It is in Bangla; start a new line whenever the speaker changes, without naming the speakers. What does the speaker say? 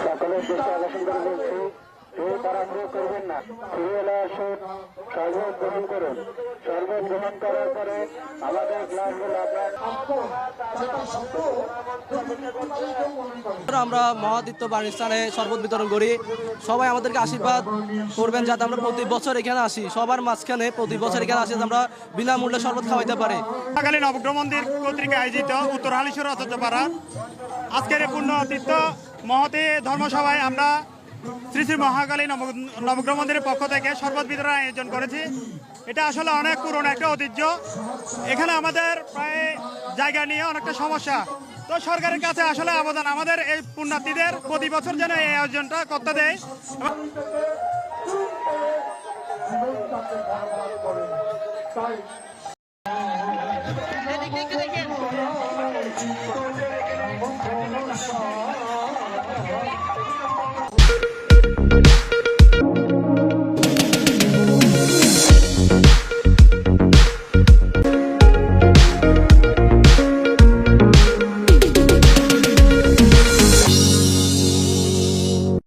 সকলের দৃষ্টি আকর্ষণ করে বলছি, কেউ তাড়াহুড়ো করবেন না। সিরিয়ালে আসুন, শরবত গ্রহণ করুন। শরবত গ্রহণ করার পরে আমাদের গ্লাসগুলো
আমরা মহাদিত্য বাণিস্থানে শরবত বিতরণ করি। সবাই আমাদেরকে আশীর্বাদ করবেন যাতে আমরা প্রতি বছর এখানে আসি, সবার মাঝখানে প্রতি বছর এখানে আসি, আমরা বিনামূল্যে শরবত খাওয়াইতে পারি।
মহাকালী নবগ্রহ মন্দির কর্তৃক আয়োজিত উত্তর হালিশহর অযোধ্যাপাড়া আজকের এই পূর্ণ তীর্থ মহতী ধর্মসভায় আমরা শ্রী শ্রী মহাকালী নবগ্রহ মন্দিরের পক্ষ থেকে শরবত বিতরণ আয়োজন করেছি। এটা আসলে অনেক পুরনো একটা ঐতিহ্য। এখানে আমাদের প্রায় জায়গা নিয়ে অনেকটা সমস্যা, তো সরকারের কাছে আসলে আবেদন আমাদের এই পুণ্যার্থীদের প্রতি বছর যেন এই আয়োজনটা করতে দেয়।